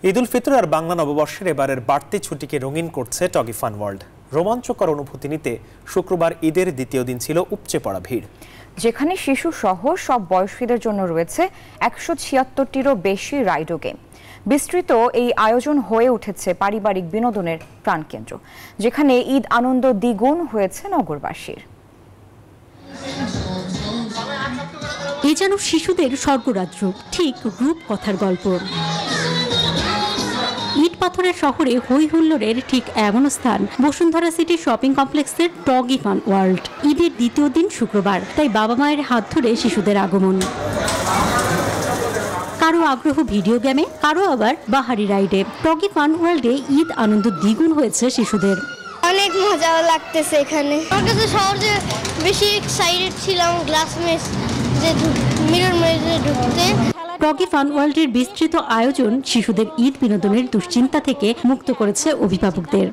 ঈদ উল ফিতর আর বাংলা নববর্ষের এবারের বাড়তি ছুটিকে রঙিন করছে টগি ফান ওয়ার্ল্ড। রোমাঞ্চকর অনুভূতি নিতে শুক্রবার ঈদের দ্বিতীয় দিন ছিল উপচে পড়া ভিড়, যেখানে শিশু সহ সব বয়সীদের জন্য রয়েছে 176টিরও বেশি রাইড ও গেম। বিস্তৃত এই আয়োজন হয়ে উঠেছে পারিবারিক বিনোদনের প্রাণকেন্দ্র, যেখানে ঈদ আনন্দ দ্বিগুণ হয়েছে নগরবাসীর। এ যেন শিশুদের স্বর্গরাজ্য, ঠিক রূপকথার গল্প। ইট পাথরের শহরে হই হুল্লোড়ের ঠিক এমন স্থান বসুন্ধরা সিটি শপিং কমপ্লেক্সের টগি ফান ওয়ার্ল্ড। ঈদের দ্বিতীয় দিন শুক্রবার, তাই বাবা মায়ের হাত ধরে শিশুদের আগমন। কারো আগ্রহ ভিডিও গেমে, কারো আবার বাহারি রাইডে। টগি ফান ওয়ার্ল্ডে ঈদ আনন্দ দ্বিগুণ হয়েছে শিশুদের। অনেক মজা লাগতেছে এখানে। আমার কাছে সহজে বেশি এক্সাইটেড ছিলাম গ্লাস মেজ যে মিরর মেজে ঢুকতে। টগি ফান ওয়ার্ল্ডের বিস্তৃত আয়োজন শিশুদের ঈদ বিনোদনের দুশ্চিন্তা থেকে মুক্ত করেছে অভিভাবকদের।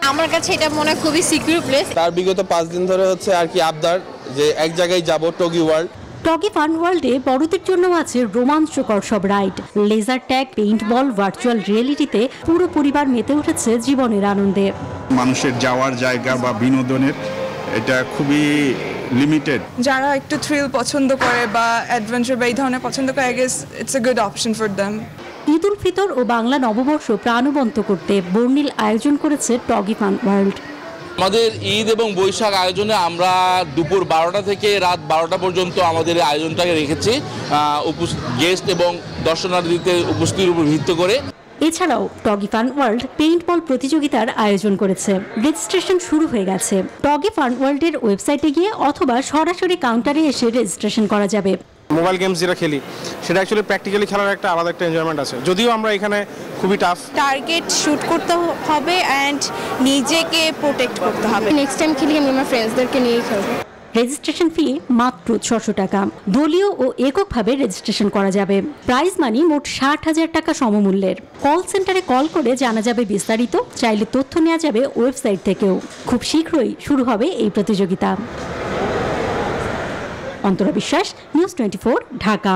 আমার কাছে এটা মনে হয় খুবই সিকিউর প্লেস। তার বিগত 5 দিন ধরে হচ্ছে আর কি আবদার যে এক জায়গায় যাব টগি ওয়ার্ল্ড। টগি ফান ওয়ার্ল্ডে বড়দের জন্য আছে রোমাঞ্চকর সব রাইড, লেজার ট্যাগ, পেইন্ট বল, ভার্চুয়াল রিয়েলিটিতে পুরো পরিবার মেতে উঠেছে জীবনের আনন্দে। মানুষের যাওয়ার জায়গা বা বিনোদনের এটা খুবই লিমিটেড। যারা একটু থ্রিল পছন্দ করে বা অ্যাডভেঞ্চার বা এই ধরনের পছন্দ করে, I guess it's a good option for them. Eid ul Fitr ও বাংলা নববর্ষ প্রাণবন্ত করতে বর্ণিল আয়োজন করেছে টগি ফান ওয়ার্ল্ড। আমাদের ঈদ এবং বৈশাখ আয়োজনে আমরা দুপুর 12টা থেকে রাত 12টা পর্যন্ত আমাদের আয়োজনটাকে রেখেছি গেস্ট এবং দর্শনার্থীদের উপস্থিতির উপর ভিত্তি করে। এছাড়াও টগি ফান ওয়ার্ল্ড পেইন্ট বল প্রতিযোগিতার আয়োজন করেছে। রেজিস্ট্রেশন শুরু হয়ে গেছে। টগি ফান ওয়ার্ল্ডের ওয়েবসাইটে গিয়ে অথবা সরাসরি কাউন্টারে এসে রেজিস্ট্রেশন করা যাবে। মোবাইল গেমস যেটা খেলি সেটা অ্যাকচুয়ালি প্র্যাকটিক্যালি খেলার একটা আলাদা একটা এনজয়মেন্ট আছে, যদিও আমরা এখানে খুবই টাফ। টার্গেট শুট করতে হবে অ্যান্ড নিজেকে প্রোটেক্ট করতে হবে। নেক্সট টাইম খেলি আমি আমার ফ্রেন্ডসদেরকে নিয়ে খেলবো। রেজিস্ট্রেশন ফি মাত্র 600 টাকা। দলীয় ও এককভাবে রেজিস্ট্রেশন করা যাবে। প্রাইজ মানি মোট 60,000 টাকা সমমূল্যের। কল সেন্টারে কল করে জানা যাবে বিস্তারিত। চাইলে তথ্য নেওয়া যাবে ওয়েবসাইট থেকেও। খুব শীঘ্রই শুরু হবে এই প্রতিযোগিতা। অন্তরা বিশ্বাস, নিউজ 24, ঢাকা।